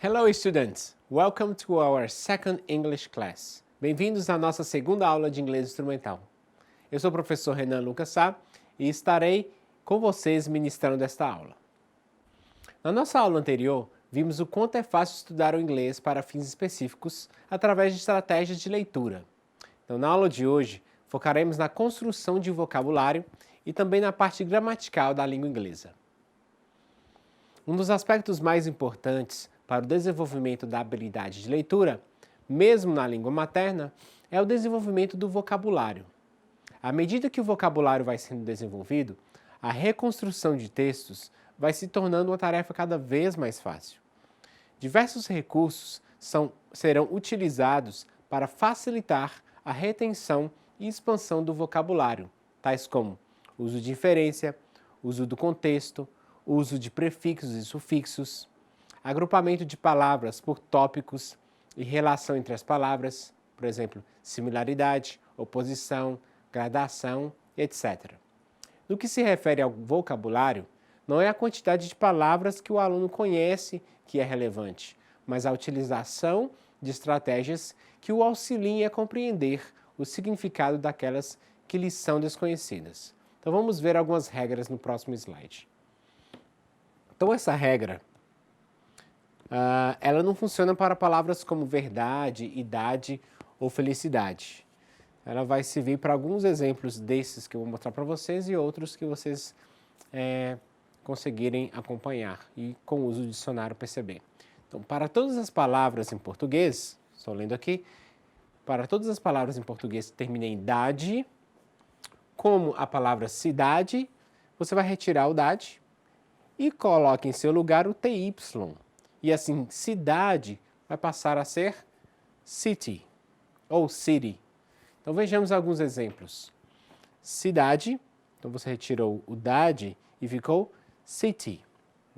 Hello students, welcome to our second English class. Bem-vindos à nossa segunda aula de inglês instrumental. Eu sou o professor Renan Lucas Sá e estarei com vocês ministrando esta aula. Na nossa aula anterior, vimos o quanto é fácil estudar o inglês para fins específicos através de estratégias de leitura. Então, na aula de hoje, focaremos na construção de vocabulário e também na parte gramatical da língua inglesa. Um dos aspectos mais importantes para o desenvolvimento da habilidade de leitura, mesmo na língua materna, é o desenvolvimento do vocabulário. À medida que o vocabulário vai sendo desenvolvido, a reconstrução de textos vai se tornando uma tarefa cada vez mais fácil. Diversos recursos serão utilizados para facilitar a retenção e expansão do vocabulário, tais como uso de inferência, uso do contexto, uso de prefixos e sufixos, agrupamento de palavras por tópicos e relação entre as palavras, por exemplo, similaridade, oposição, gradação, etc. No que se refere ao vocabulário, não é a quantidade de palavras que o aluno conhece que é relevante, mas a utilização de estratégias que o auxiliem a compreender o significado daquelas que lhes são desconhecidas. Então vamos ver algumas regras no próximo slide. Então essa regra ela não funciona para palavras como verdade, idade ou felicidade. Ela vai servir para alguns exemplos desses que eu vou mostrar para vocês e outros que vocês conseguirem acompanhar e com o uso do dicionário perceber. Então, para todas as palavras em português, estou lendo aqui, para todas as palavras em português que terminem em idade, como a palavra cidade, você vai retirar o dade e coloque em seu lugar o TY. E assim, cidade vai passar a ser city ou city. Então vejamos alguns exemplos. Cidade, então você retirou o dade e ficou city.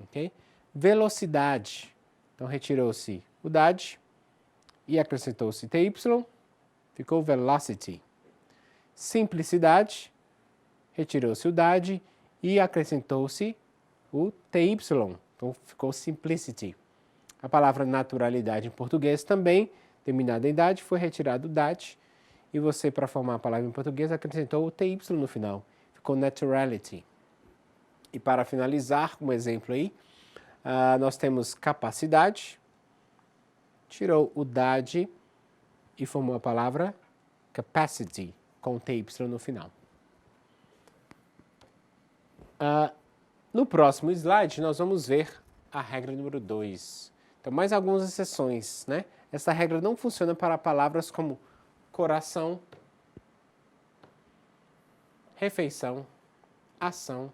Okay? Velocidade, então retirou-se o dade e acrescentou-se TY, ficou velocity. Simplicidade, retirou-se o dade e acrescentou-se o TY, então ficou simplicity. A palavra naturalidade em português também, terminada em idade, foi retirado o dade e você, para formar a palavra em português, acrescentou o TY no final. Ficou naturality. E para finalizar, um exemplo aí, nós temos capacidade, tirou o dade e formou a palavra capacity, com TY no final. No próximo slide, nós vamos ver a regra número 2. Então, mais algumas exceções, né? Essa regra não funciona para palavras como coração, refeição, ação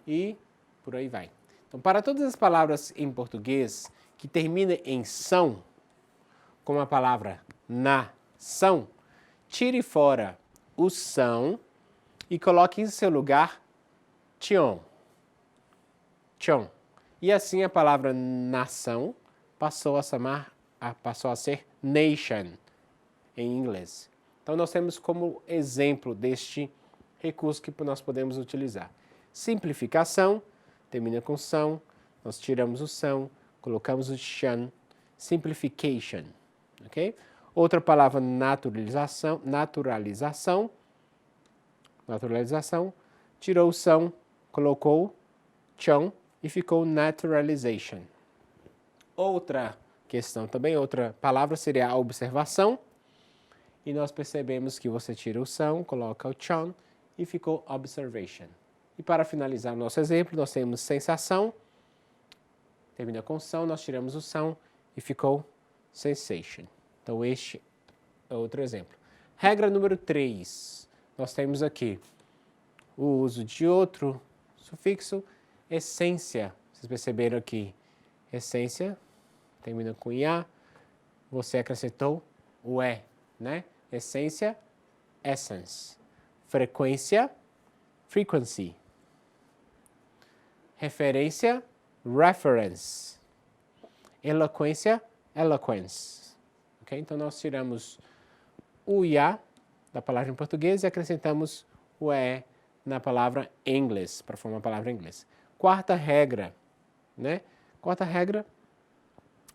e por aí vai. Então, para todas as palavras em português que terminam em são, como a palavra nação, tire fora o são e coloque em seu lugar tion. Tion. E assim a palavra nação passou a ser nation em inglês. Então nós temos como exemplo deste recurso que nós podemos utilizar. Simplificação, termina com são, nós tiramos o são, colocamos o shan, simplification. Okay? Outra palavra, naturalização, tirou o são, colocou chão e ficou naturalization. Outra questão também, outra palavra seria a observação. E nós percebemos que você tira o são, coloca o chão e ficou observation. E para finalizar o nosso exemplo, nós temos sensação, termina com são, nós tiramos o são e ficou sensation. Então este é outro exemplo. Regra número 3. Nós temos aqui o uso de outro sufixo, essência. Vocês perceberam aqui, essência, termina com IA, você acrescentou o E, né? Essência, essence. Frequência, frequency. Referência, reference. Eloquência, eloquence. Okay? Então nós tiramos o IA da palavra em português e acrescentamos o E na palavra inglês, para formar a palavra em inglês. Quarta regra, né? Quarta regra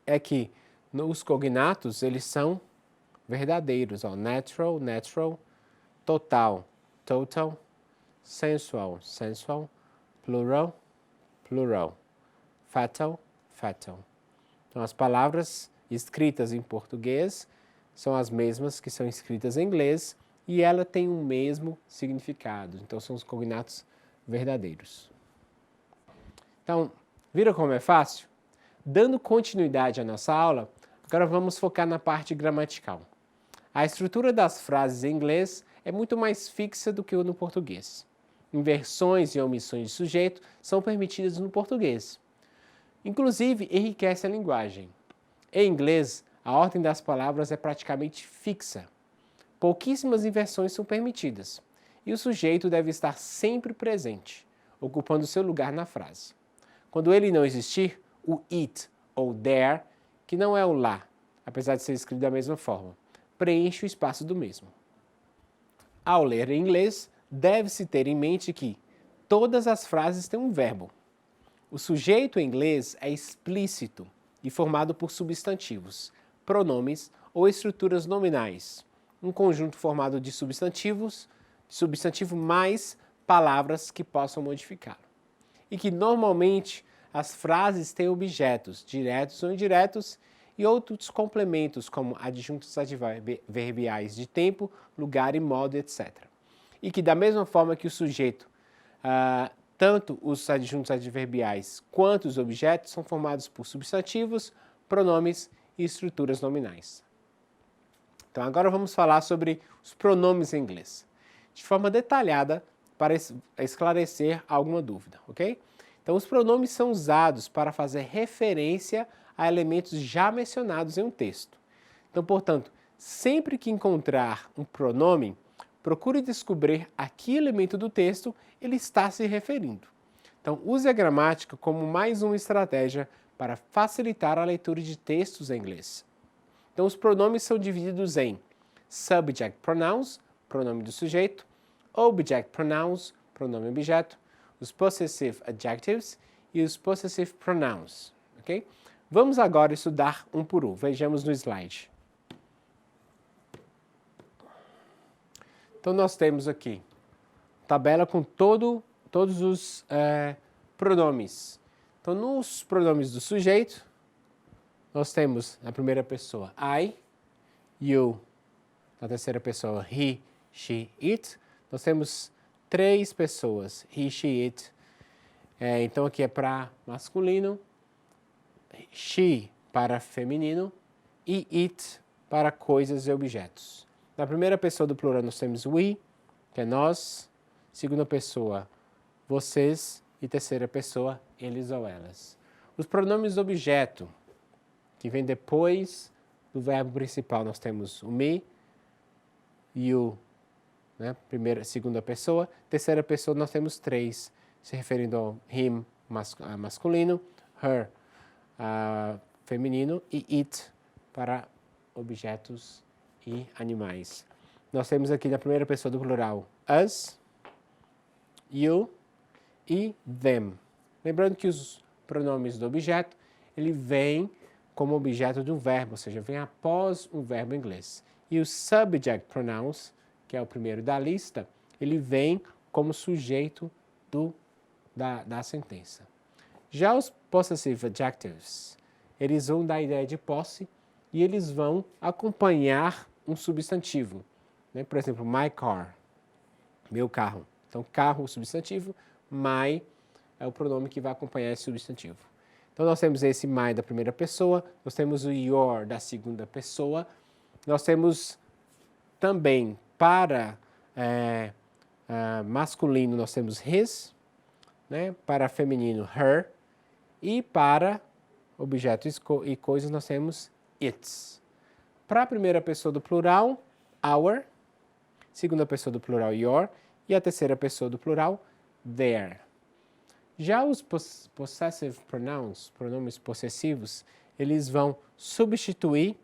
é que os cognatos, eles são verdadeiros, ó, natural, natural, total, total, sensual, sensual, plural, plural, fatal, fatal. Então, as palavras escritas em português são as mesmas que são escritas em inglês e ela tem o mesmo significado. Então, são os cognatos verdadeiros. Então, viram como é fácil? Dando continuidade à nossa aula, agora vamos focar na parte gramatical. A estrutura das frases em inglês é muito mais fixa do que no português. Inversões e omissões de sujeito são permitidas no português. Inclusive, enriquece a linguagem. Em inglês, a ordem das palavras é praticamente fixa. Pouquíssimas inversões são permitidas, e o sujeito deve estar sempre presente, ocupando seu lugar na frase. Quando ele não existir, o it ou there, que não é o lá, apesar de ser escrito da mesma forma, preenche o espaço do mesmo. Ao ler em inglês, deve-se ter em mente que todas as frases têm um verbo. O sujeito em inglês é explícito e formado por substantivos, pronomes ou estruturas nominais, um conjunto formado de substantivos, substantivo mais palavras que possam modificá-lo. E que normalmente as frases têm objetos, diretos ou indiretos, e outros complementos como adjuntos adverbiais de tempo, lugar e modo, etc. E que da mesma forma que o sujeito, tanto os adjuntos adverbiais quanto os objetos são formados por substantivos, pronomes e estruturas nominais. Então agora vamos falar sobre os pronomes em inglês, de forma detalhada para esclarecer alguma dúvida, ok? Então os pronomes são usados para fazer referência a elementos já mencionados em um texto. Então, portanto, sempre que encontrar um pronome, procure descobrir a que elemento do texto ele está se referindo. Então, use a gramática como mais uma estratégia para facilitar a leitura de textos em inglês. Então, os pronomes são divididos em subject pronouns, pronome do sujeito, object pronouns, pronome objeto, os possessive adjectives e os possessive pronouns, ok? Vamos agora estudar um por um. Vejamos no slide. Então, nós temos aqui tabela com todos os pronomes. Então, nos pronomes do sujeito, nós temos na primeira pessoa I, you, na terceira pessoa he, she, it. Nós temos 3 pessoas, he, she, it. Então, aqui é para masculino, she para feminino e it para coisas e objetos. Na primeira pessoa do plural nós temos we, que é nós, segunda pessoa vocês e terceira pessoa eles ou elas. Os pronomes objeto, que vem depois do verbo principal, nós temos o me, you, né? Primeira, segunda pessoa, terceira pessoa nós temos 3, se referindo ao him masculino, her feminino e it para objetos e animais. Nós temos aqui na primeira pessoa do plural us, you e them. Lembrando que os pronomes do objeto, ele vem como objeto de um verbo, ou seja, vem após um verbo em inglês. E os subject pronouns, que é o primeiro da lista, ele vem como sujeito da sentença. Já os possessive adjectives, eles vão dar a ideia de posse e eles vão acompanhar um substantivo. Né? Por exemplo, my car, meu carro. Então, carro, substantivo, my é o pronome que vai acompanhar esse substantivo. Então, nós temos esse my da primeira pessoa, nós temos o your da segunda pessoa, nós temos também para masculino, nós temos his, né? Para feminino, her, e para objetos e coisas nós temos its. Para a primeira pessoa do plural, our, segunda pessoa do plural, your, e a terceira pessoa do plural, their. Já os possessive pronouns, pronomes possessivos, eles vão substituir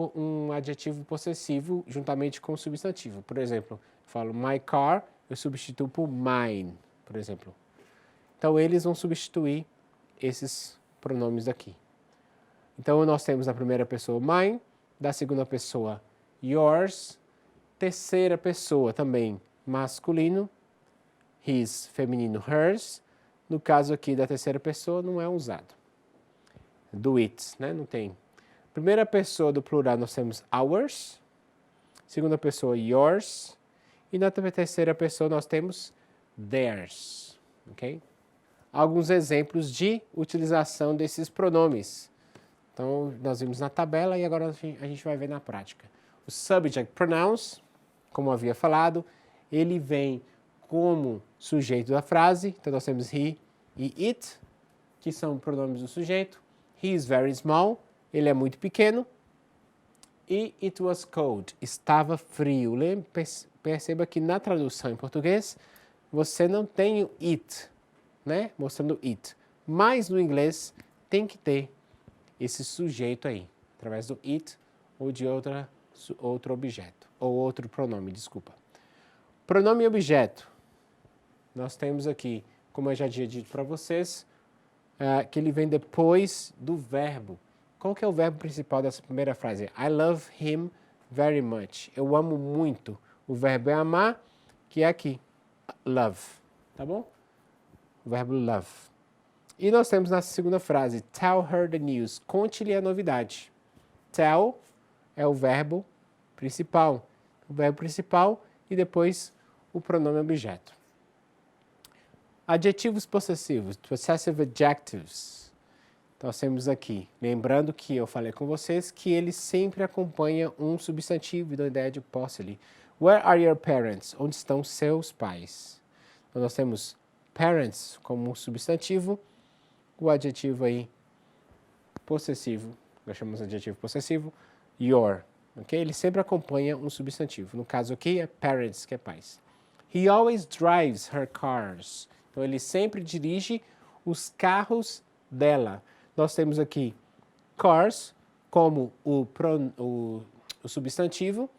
um adjetivo possessivo juntamente com o substantivo. Por exemplo, eu falo my car, eu substituo por mine, por exemplo. Então, eles vão substituir esses pronomes aqui. Então, nós temos na primeira pessoa mine, da segunda pessoa yours, terceira pessoa também masculino, his, feminino, hers. No caso aqui da terceira pessoa não é usado. Do it, né? Não tem. Primeira pessoa do plural nós temos ours, segunda pessoa yours, e na terceira pessoa nós temos theirs, ok? Alguns exemplos de utilização desses pronomes. Então, nós vimos na tabela e agora a gente vai ver na prática. O subject pronouns, como havia falado, ele vem como sujeito da frase. Então, nós temos he e it, que são pronomes do sujeito. He is very small, ele é muito pequeno. E it was cold, estava frio. Perceba que na tradução em português, você não tem o it, né? Mostrando it. Mas no inglês tem que ter esse sujeito aí, através do it ou de outro objeto, ou outro pronome, desculpa. Pronome e objeto. Nós temos aqui, como eu já tinha dito para vocês, que ele vem depois do verbo. Qual que é o verbo principal dessa primeira frase? I love him very much. Eu amo muito. O verbo é amar, que é aqui, love, tá bom? O verbo love. E nós temos na segunda frase, tell her the news. Conte-lhe a novidade. Tell é o verbo principal. O verbo principal e depois o pronome objeto. Adjetivos possessivos, possessive adjectives. Nós temos aqui, lembrando que eu falei com vocês que ele sempre acompanha um substantivo da ideia de posse ali. Where are your parents? Onde estão seus pais? Então nós temos parents como substantivo, o adjetivo aí possessivo, nós chamamos de adjetivo possessivo, your, ok? Ele sempre acompanha um substantivo. No caso aqui é parents, que é pais. He always drives her cars. Então ele sempre dirige os carros dela. Nós temos aqui cars como o substantivo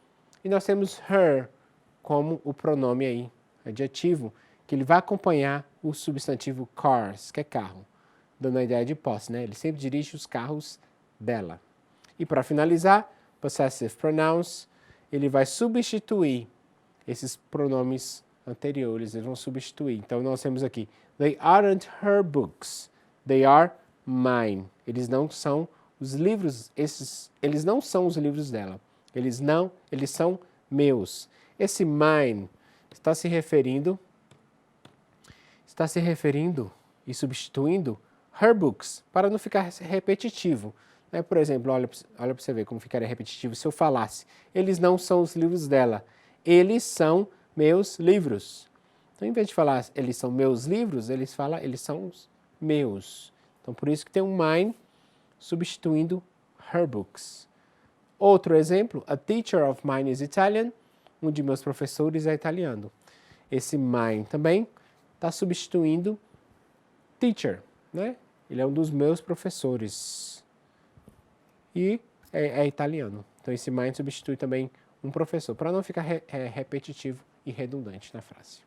e nós temos her como o pronome aí, adjetivo, que ele vai acompanhar o substantivo cars, que é carro, dando a ideia de posse, né? Ele sempre dirige os carros dela. E para finalizar, possessive pronouns, ele vai substituir esses pronomes anteriores, eles vão substituir. Então nós temos aqui, they aren't her books, they are mine. Eles não são os livros, eles não são os livros dela. Eles são meus. Esse mine está se referindo e substituindo her books, para não ficar repetitivo. Né? Por exemplo, olha para você ver como ficaria repetitivo se eu falasse, eles não são os livros dela, eles são meus livros. Então, em vez de falar eles são meus livros, eles falam eles são os meus. Então, por isso que tem um mine substituindo her books. Outro exemplo, a teacher of mine is Italian. Um de meus professores é italiano. Esse mine também está substituindo teacher, né? Ele é um dos meus professores. E é italiano. Então, esse mine substitui também um professor, para não ficar repetitivo e redundante na frase.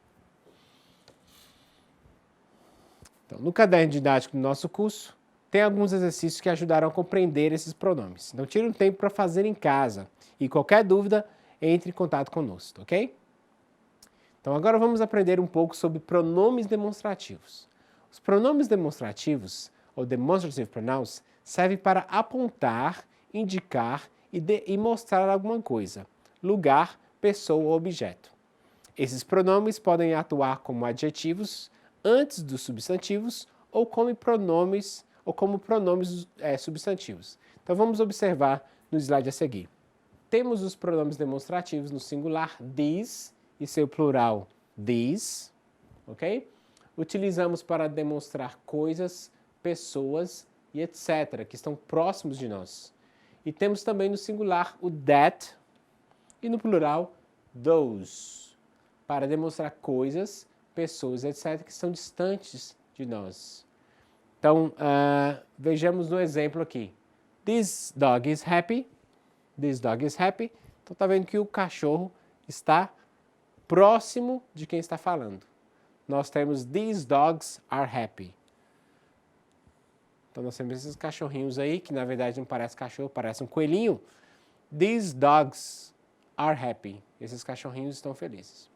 Então, no caderno didático do nosso curso, tem alguns exercícios que ajudaram a compreender esses pronomes. Então, tire um tempo para fazer em casa. E qualquer dúvida, entre em contato conosco, ok? Então, agora vamos aprender um pouco sobre pronomes demonstrativos. Os pronomes demonstrativos, ou demonstrative pronouns, servem para apontar, indicar e mostrar alguma coisa, lugar, pessoa ou objeto. Esses pronomes podem atuar como adjetivos antes dos substantivos ou como pronomes substantivos. Então vamos observar no slide a seguir. Temos os pronomes demonstrativos no singular these e seu plural these, ok? Utilizamos para demonstrar coisas, pessoas e etc., que estão próximos de nós. E temos também no singular o that e no plural those, para demonstrar coisas, pessoas, etc., que estão distantes de nós. Então, vejamos no exemplo aqui. This dog is happy. This dog is happy. Então, está vendo que o cachorro está próximo de quem está falando. Nós temos these dogs are happy. Então, nós temos esses cachorrinhos aí, que na verdade não parece cachorro, parece um coelhinho. These dogs are happy. Esses cachorrinhos estão felizes.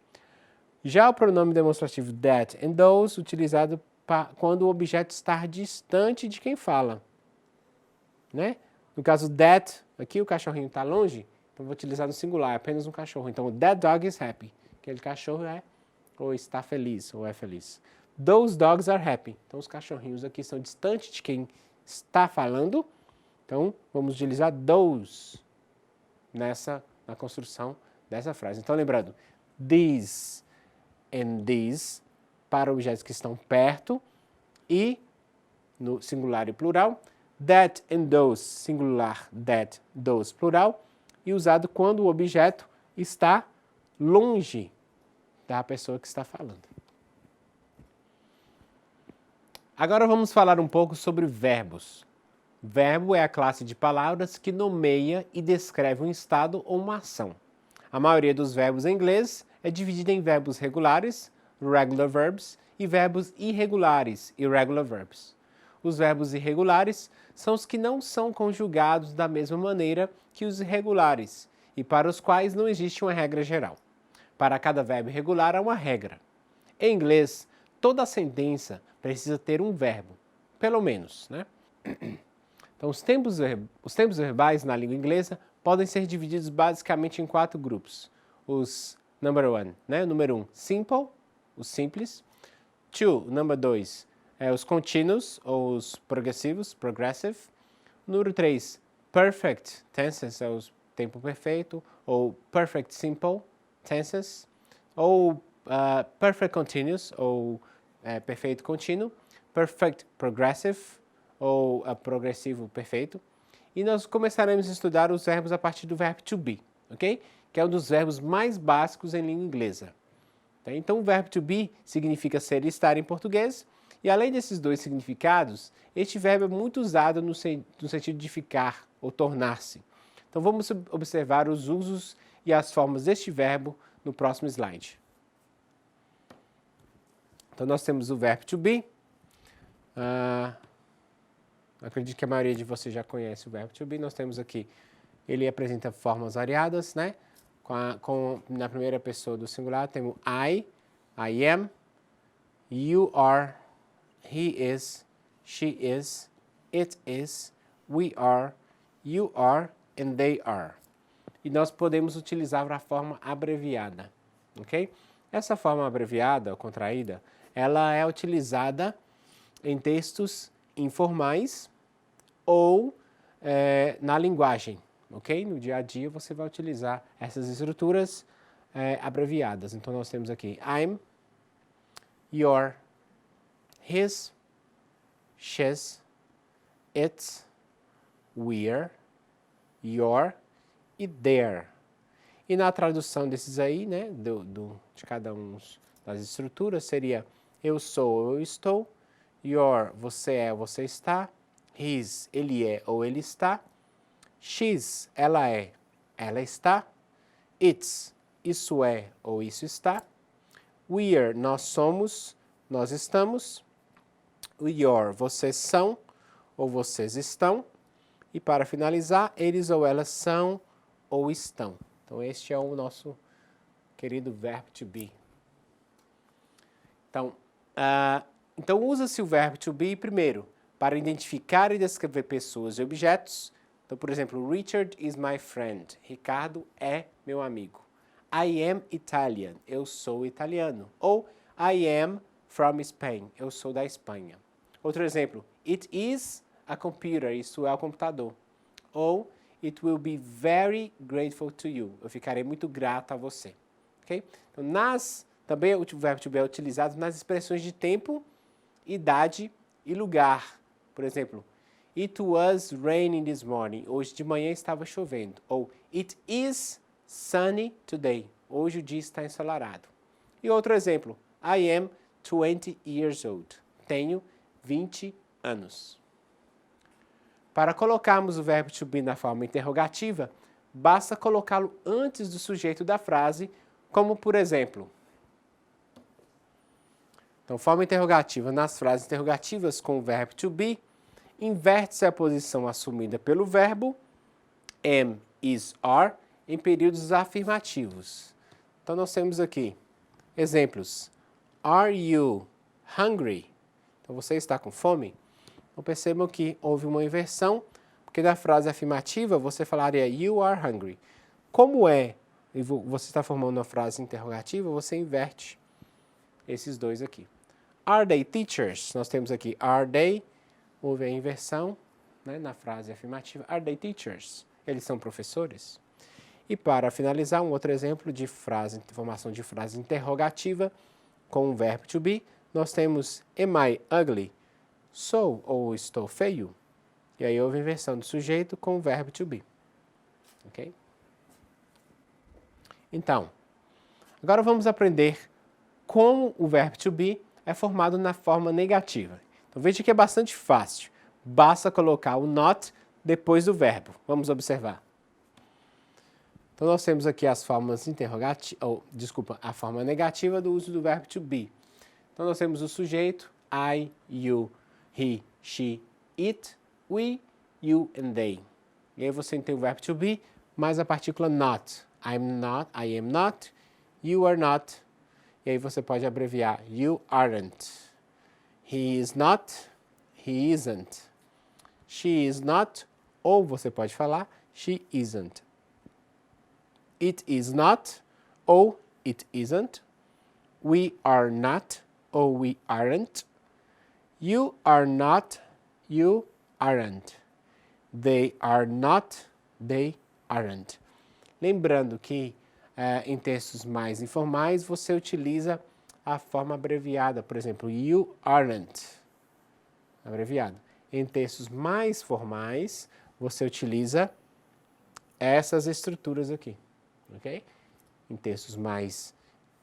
Já o pronome demonstrativo that and those, utilizado quando o objeto está distante de quem fala. Né? No caso that, aqui o cachorrinho está longe, então vou utilizar no singular, apenas um cachorro. Então, that dog is happy. Aquele cachorro é, ou está feliz, ou é feliz. Those dogs are happy. Então, os cachorrinhos aqui estão distantes de quem está falando. Então, vamos utilizar those na construção dessa frase. Então, lembrando, these and these para objetos que estão perto e no singular e plural. That and those, singular, that, those, plural. E usado quando o objeto está longe da pessoa que está falando. Agora vamos falar um pouco sobre verbos. Verbo é a classe de palavras que nomeia e descreve um estado ou uma ação. A maioria dos verbos em inglês é dividida em verbos regulares, regular verbs, e verbos irregulares, irregular verbs. Os verbos irregulares são os que não são conjugados da mesma maneira que os irregulares e para os quais não existe uma regra geral. Para cada verbo irregular há uma regra. Em inglês, toda sentença precisa ter um verbo, pelo menos, né? Então, os tempos verbais na língua inglesa podem ser divididos basicamente em 4 grupos. Os number one, né? Número 1, simple, os simples. 2, number 2, os contínuos ou os progressivos, progressive. Número 3, perfect tenses, é o tempo perfeito, ou perfect simple tenses, ou perfect continuous, ou perfeito contínuo, perfect progressive, ou progressivo perfeito. E nós começaremos a estudar os verbos a partir do verbo to be, ok? Que é um dos verbos mais básicos em língua inglesa. Então, o verbo to be significa ser e estar em português, e além desses dois significados, este verbo é muito usado no sentido de ficar ou tornar-se. Então, vamos observar os usos e as formas deste verbo no próximo slide. Então, nós temos o verbo to be. Acredito que a maioria de vocês já conhece o verbo to be. Nós temos aqui, ele apresenta formas variadas, né? Na primeira pessoa do singular, temos I am, you are, he is, she is, it is, we are, you are, and they are. E nós podemos utilizar a forma abreviada, ok? Essa forma abreviada ou contraída, ela é utilizada em textos informais ou na linguagem, ok? No dia a dia você vai utilizar essas estruturas abreviadas. Então nós temos aqui I'm, your, his, she's, it's, we're, your e their. E na tradução desses aí, né, de cada um das estruturas, seria eu sou, eu estou, your, você é, você está, his, ele é ou ele está, she's, ela é, ela está, it's, isso é ou isso está, we're, nós somos, nós estamos, your, vocês são ou vocês estão, e para finalizar, eles ou elas são ou estão. Então, este é o nosso querido verbo to be. Então usa-se o verbo to be, primeiro, para identificar e descrever pessoas e objetos. Então, por exemplo, Richard is my friend. Ricardo é meu amigo. I am Italian. Eu sou italiano. Ou I am from Spain. Eu sou da Espanha. Outro exemplo, it is a computer. Isso é o computador. Ou it will be very grateful to you. Eu ficarei muito grato a você. Okay? Então, também o verbo to be é utilizado nas expressões de tempo, idade e lugar. Por exemplo, it was raining this morning. Hoje de manhã estava chovendo. Ou it is sunny today. Hoje o dia está ensolarado. E outro exemplo, I am 20 years old. Tenho 20 anos. Para colocarmos o verbo to be na forma interrogativa, basta colocá-lo antes do sujeito da frase, como por exemplo. Então, forma interrogativa nas frases interrogativas com o verbo to be, inverte-se a posição assumida pelo verbo am, is, are em períodos afirmativos. Então, nós temos aqui exemplos. Are you hungry? Então, você está com fome? Então, percebam que houve uma inversão, porque na frase afirmativa você falaria you are hungry. Como você está formando uma frase interrogativa, você inverte esses dois aqui. Are they teachers? Nós temos aqui are they, houve a inversão, né, na frase afirmativa. Are they teachers? Eles são professores? E para finalizar, um outro exemplo de formação de frase interrogativa com o verbo to be, nós temos am I ugly? Sou ou estou feio? E aí houve inversão do sujeito com o verbo to be. Ok? Então, agora vamos aprender como o verbo to be é formado na forma negativa. Então veja que é bastante fácil. Basta colocar o not depois do verbo. Vamos observar. Então nós temos aqui as formas a forma negativa do uso do verbo to be. Então nós temos o sujeito I, you, he, she, it, we, you and they. E aí você tem o verbo to be mais a partícula not. I'm not, I am not, you are not. E aí você pode abreviar you aren't. He is not, he isn't. She is not, ou você pode falar she isn't. It is not, ou it isn't. We are not, ou we aren't. You are not, you aren't. They are not, they aren't. Lembrando que em textos mais informais você utiliza a forma abreviada, por exemplo, you aren't, abreviado. Em textos mais formais você utiliza essas estruturas aqui. Ok? Em textos mais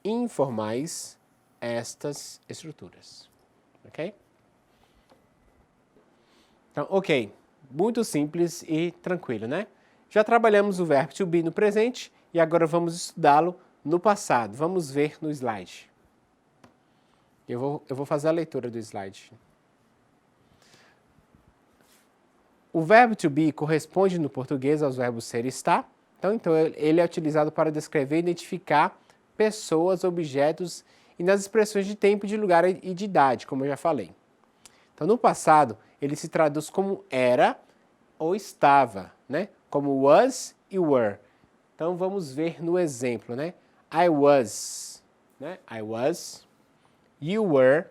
informais, estas estruturas. Ok? Então, ok. Muito simples e tranquilo, né? Já trabalhamos o verbo to be no presente e agora vamos estudá-lo no passado. Vamos ver no slide. Eu vou fazer a leitura do slide. O verbo to be corresponde no português aos verbos ser e estar. Então, ele é utilizado para descrever e identificar pessoas, objetos e nas expressões de tempo, de lugar e de idade, como eu já falei. Então, no passado, ele se traduz como era ou estava, né? Como was e were. Então, vamos ver no exemplo, né? I was, né? I was. You were.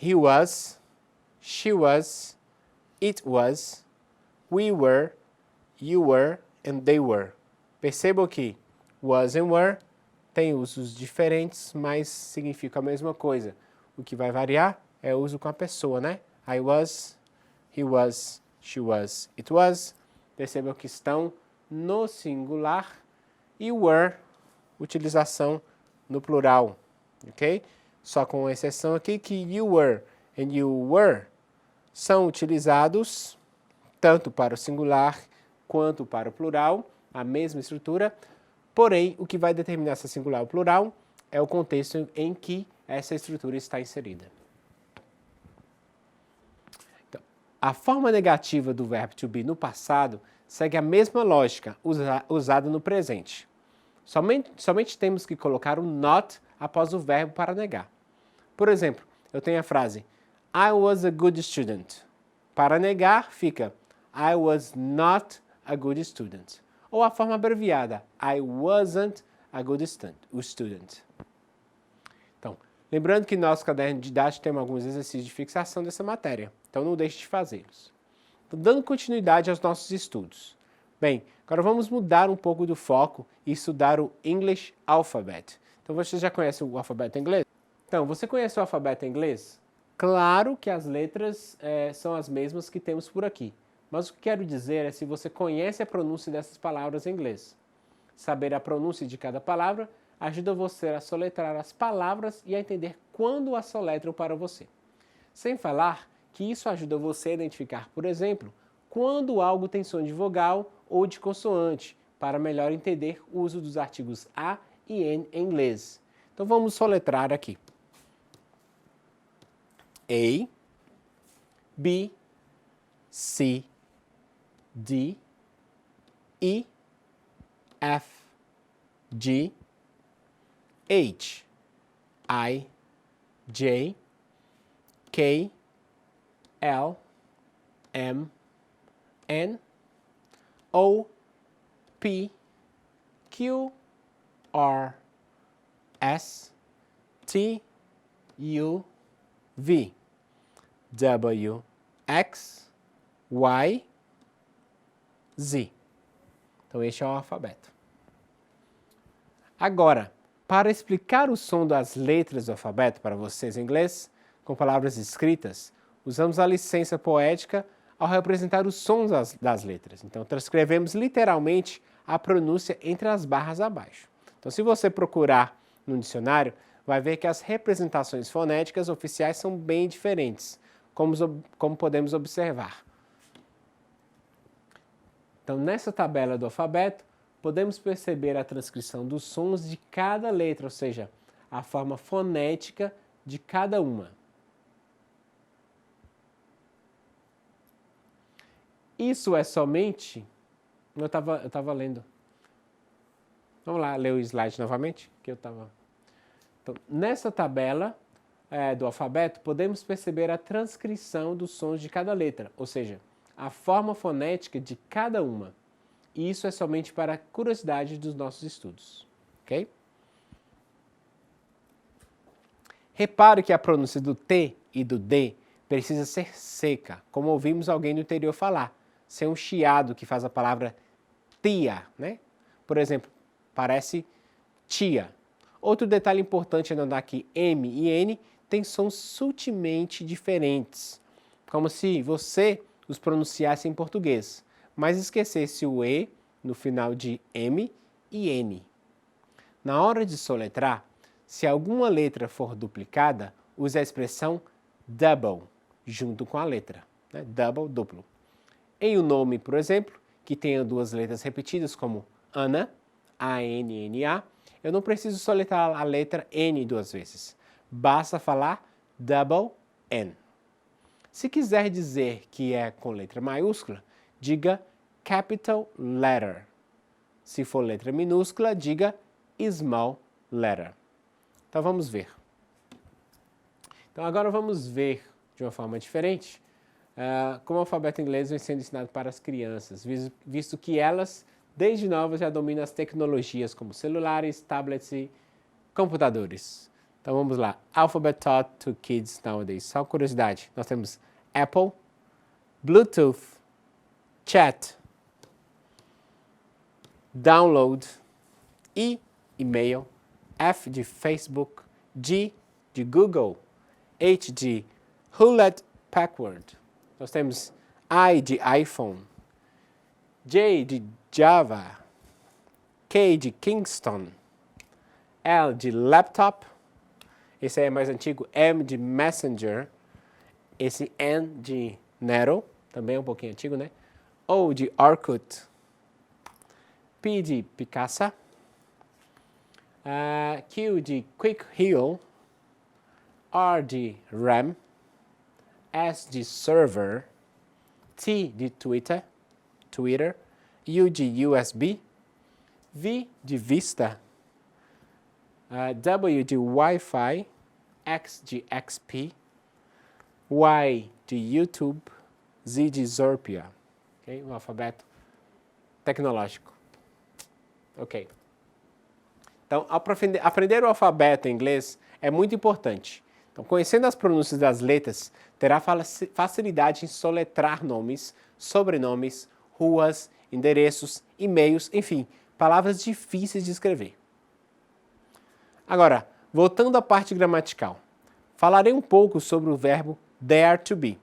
He was. She was. It was. We were. You were and they were. Percebam que was and were tem usos diferentes, mas significa a mesma coisa. O que vai variar é o uso com a pessoa, né? I was, he was, she was, it was. Percebam que estão no singular e were, utilização no plural, ok? Só com exceção aqui que you were and you were são utilizados tanto para o singular quanto para o plural, a mesma estrutura, porém, o que vai determinar se é singular ou plural é o contexto em que essa estrutura está inserida. Então, a forma negativa do verbo to be no passado segue a mesma lógica usada no presente. Somente temos que colocar o not após o verbo para negar. Por exemplo, eu tenho a frase I was a good student. Para negar, fica I was not a good student. Ou a forma abreviada, I wasn't a good student. Então, lembrando que nosso caderno didático tem alguns exercícios de fixação dessa matéria, então não deixe de fazê-los. Então, dando continuidade aos nossos estudos. Bem, agora vamos mudar um pouco do foco e estudar o English Alphabet. Então, você já conhece o alfabeto inglês? Então, você conhece o alfabeto inglês? Claro que as letras são as mesmas que temos por aqui. Mas o que quero dizer é se você conhece a pronúncia dessas palavras em inglês. Saber a pronúncia de cada palavra ajuda você a soletrar as palavras e a entender quando as soletram para você. Sem falar que isso ajuda você a identificar, por exemplo, quando algo tem som de vogal ou de consoante, para melhor entender o uso dos artigos a e n em inglês. Então vamos soletrar aqui. A, B, C, D, E, F, G, H, I, J, K, L, M, N, O, P, Q, R, S, T, U, V, W, X, Y, Z. Então, este é o alfabeto. Agora, para explicar o som das letras do alfabeto para vocês em inglês, com palavras escritas, usamos a licença poética ao representar os sons das letras. Então, transcrevemos literalmente a pronúncia entre as barras abaixo. Então, se você procurar no dicionário, vai ver que as representações fonéticas oficiais são bem diferentes, como podemos observar. Então, nessa tabela do alfabeto, podemos perceber a transcrição dos sons de cada letra, ou seja, a forma fonética de cada uma. Isso é somente... Eu estava lendo. Vamos lá ler o slide novamente, que eu estava... Então, nessa tabela do alfabeto, podemos perceber a transcrição dos sons de cada letra, ou seja, a forma fonética de cada uma. E isso é somente para a curiosidade dos nossos estudos, ok? Repare que a pronúncia do T e do D precisa ser seca, como ouvimos alguém no interior falar, sem um chiado que faz a palavra tia, né? Por exemplo, parece tia. Outro detalhe importante é notar que M e N têm sons sutilmente diferentes, como se você os pronunciasse em português, mas esquecesse o E no final de M e N. Na hora de soletrar, se alguma letra for duplicada, use a expressão double, junto com a letra, né? Double, duplo. Em um nome, por exemplo, que tenha duas letras repetidas, como Ana, A-N-N-A, eu não preciso soletrar a letra N duas vezes. Basta falar double N. Se quiser dizer que é com letra maiúscula, diga capital letter. Se for letra minúscula, diga small letter. Então vamos ver. Então agora vamos ver de uma forma diferente como o alfabeto inglês vem sendo ensinado para as crianças, visto que elas, desde novas, já dominam as tecnologias como celulares, tablets e computadores. Então vamos lá. Alphabet taught to kids nowadays. Só curiosidade. Nós temos Apple, Bluetooth, Chat, Download, E, e-mail, F de Facebook, G de Google, H de Hewlett Packard. Nós temos I de iPhone, J de Java, K de Kingston, L de Laptop, esse aí é mais antigo, M de Messenger, esse N de Nero, também é um pouquinho antigo, né? O de Orkut, P de Picasa, Q de Quick Heal, R de RAM, S de Server, T de Twitter, U de USB, V de Vista, W de Wi-Fi, X de XP, Y de YouTube, Z de Zorpia. Okay? Um alfabeto tecnológico. Ok. Então, aprender o alfabeto em inglês é muito importante. Então, conhecendo as pronúncias das letras, terá facilidade em soletrar nomes, sobrenomes, ruas, endereços, e-mails, enfim, palavras difíceis de escrever. Agora, voltando à parte gramatical, falarei um pouco sobre o verbo dare to be.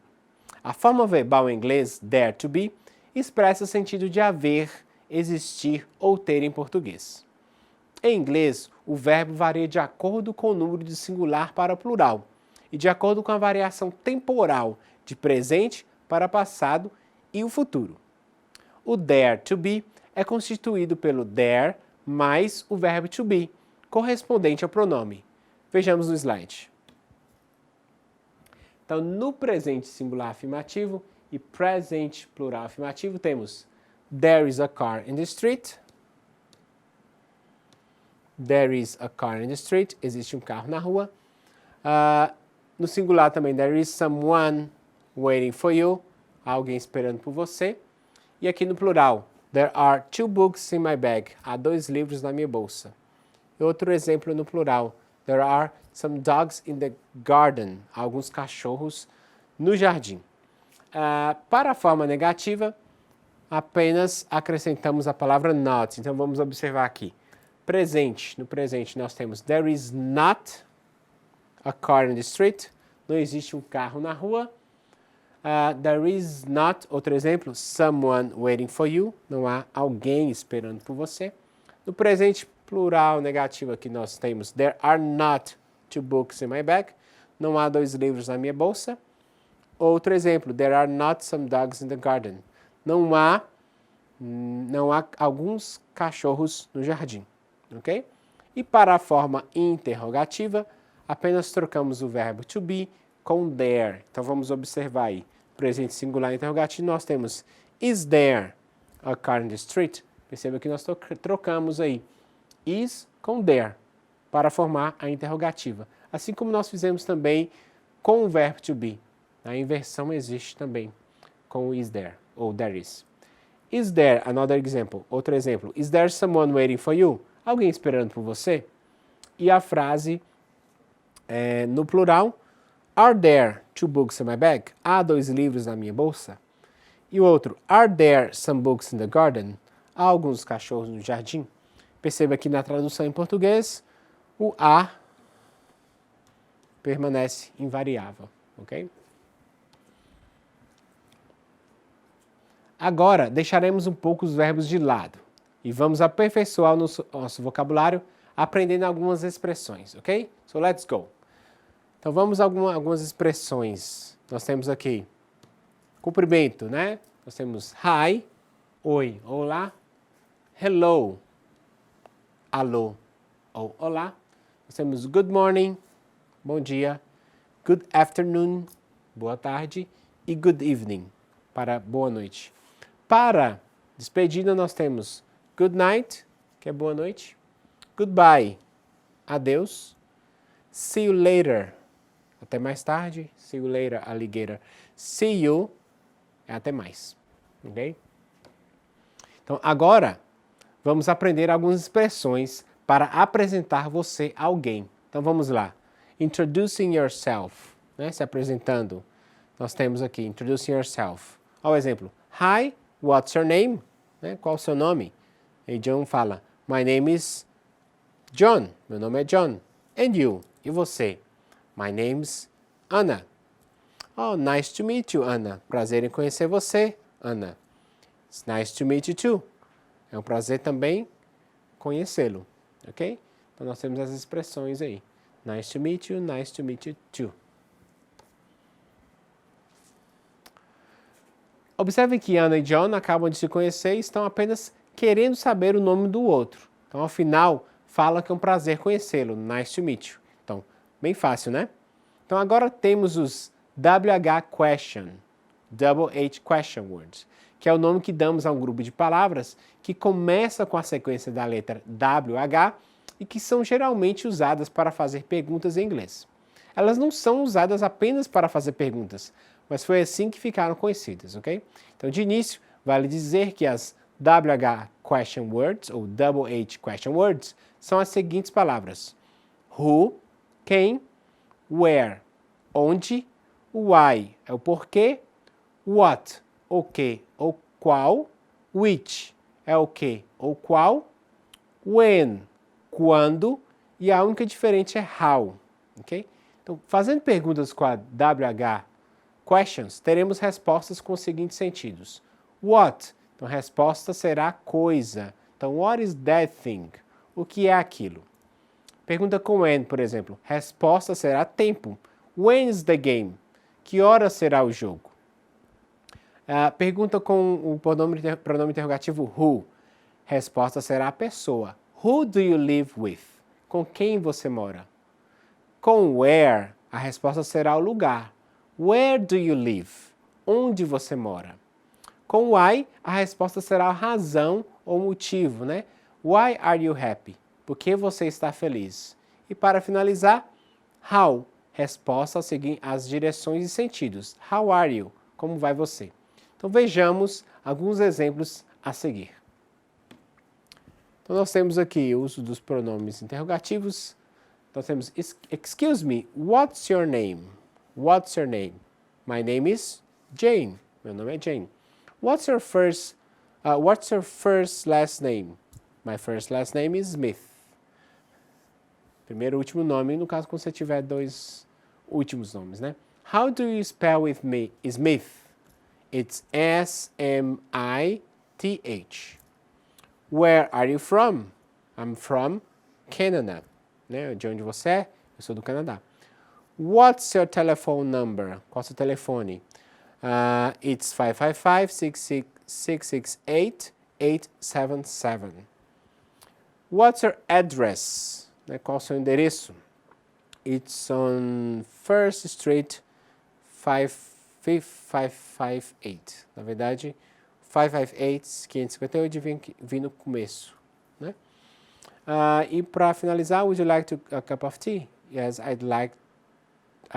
A forma verbal em inglês, dare to be, expressa o sentido de haver, existir ou ter em português. Em inglês, o verbo varia de acordo com o número de singular para plural e de acordo com a variação temporal de presente para passado e o futuro. O dare to be é constituído pelo dare mais o verbo to be, correspondente ao pronome. Vejamos no slide. Então, no presente singular afirmativo e presente plural afirmativo, temos there is a car in the street. There is a car in the street. Existe um carro na rua. No singular também, there is someone waiting for you. Há alguém esperando por você. E aqui no plural, there are 2 books in my bag. Há 2 livros na minha bolsa. E outro exemplo no plural, there are some dogs in the garden. Há alguns cachorros no jardim. Para a forma negativa, apenas acrescentamos a palavra not. Então vamos observar aqui. Presente. No presente nós temos there is not a car in the street. Não existe um carro na rua. There is not, outro exemplo, someone waiting for you. Não há alguém esperando por você. No presente plural negativo aqui nós temos there are not 2 books in my bag. Não há 2 livros na minha bolsa. Outro exemplo, there are not some dogs in the garden. Não há alguns cachorros no jardim. Ok? E para a forma interrogativa, apenas trocamos o verbo to be com there. Então vamos observar aí. Presente singular interrogativo, nós temos is there a car in the street? Perceba que nós trocamos aí is com there para formar a interrogativa. Assim como nós fizemos também com o verbo to be. A inversão existe também com o is there ou there is. Is there, another example, outro exemplo. Is there someone waiting for you? Alguém esperando por você? E a frase no plural, are there 2 books in my bag? Há 2 livros na minha bolsa? E o outro, are there some books in the garden? Há alguns cachorros no jardim? Perceba que na tradução em português, o a permanece invariável, ok? Agora, deixaremos um pouco os verbos de lado e vamos aperfeiçoar o nosso vocabulário aprendendo algumas expressões, ok? So, let's go. Então, vamos a algumas expressões. Nós temos aqui cumprimento, né? Nós temos hi, oi, olá, hello, alô ou olá. Nós temos good morning, bom dia, good afternoon, boa tarde, e good evening, para boa noite. Para despedida, nós temos good night, que é boa noite, goodbye, adeus, see you later, até mais tarde, see you later, alligator, see you, é até mais, ok? Então, agora, vamos aprender algumas expressões para apresentar você a alguém. Então, vamos lá. Introducing yourself, né? Se apresentando. Nós temos aqui, introducing yourself. Olha o exemplo. Hi, what's your name? Né? Qual o seu nome? E John fala, my name is John. Meu nome é John. And you? E você? My name's Anna. Oh, nice to meet you, Anna. Prazer em conhecer você, Anna. It's nice to meet you too. É um prazer também conhecê-lo, ok? Então nós temos as expressões aí. Nice to meet you too. Observe que Anna e John acabam de se conhecer e estão apenas querendo saber o nome do outro. Então, ao final, fala que é um prazer conhecê-lo. Nice to meet you. Então, bem fácil, né? Então, agora temos os WH question, Double H question words, que é o nome que damos a um grupo de palavras que começa com a sequência da letra WH e que são geralmente usadas para fazer perguntas em inglês. Elas não são usadas apenas para fazer perguntas, mas foi assim que ficaram conhecidas, ok? Então, de início, vale dizer que as WH question words, ou Double H question words, são as seguintes palavras. Who, quem, where, onde, why, é o porquê, what, o que ou qual, which, é o que ou qual, when, quando, e a única diferente é how, ok? Então, fazendo perguntas com a WH questions, teremos respostas com os seguintes sentidos. What? Então, a resposta será coisa. Então, what is that thing? O que é aquilo? Pergunta com when, por exemplo. Resposta será tempo. When is the game? Que hora será o jogo? Pergunta com o pronome interrogativo who. Resposta será a pessoa. Who do you live with? Com quem você mora? Com where, a resposta será o lugar. Where do you live? Onde você mora? Com why, a resposta será a razão ou motivo, né? Why are you happy? Por que você está feliz? E para finalizar, how, resposta a seguir as direções e sentidos. How are you? Como vai você? Então vejamos alguns exemplos a seguir. Então nós temos aqui o uso dos pronomes interrogativos. Nós temos, excuse me, what's your name? What's your name? My name is Jane. Meu nome é Jane. What's your first last name? My first last name is Smith. Primeiro e último nome, no caso, quando você tiver dois últimos nomes, né? How do you spell with me Smith? It's S-M-I-T-H. Where are you from? I'm from Canada. Né? De onde você é? Eu sou do Canadá. What's your telephone number? Qual é o seu telefone? It's 555-668-877. What's your address? Né? Qual é o seu endereço? It's on First Street 558. Na verdade, 558, 558 vem no começo. Né? E para finalizar, would you like a cup of tea? Yes, I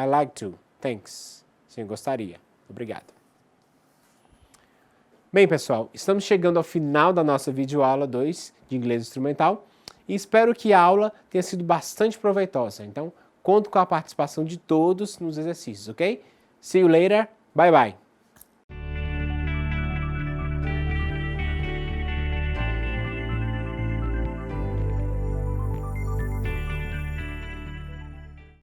like to. Thanks. Sim, gostaria. Obrigado. Bem, pessoal, estamos chegando ao final da nossa videoaula 2 de inglês instrumental e espero que a aula tenha sido bastante proveitosa. Então, conto com a participação de todos nos exercícios, ok? See you later. Bye, bye.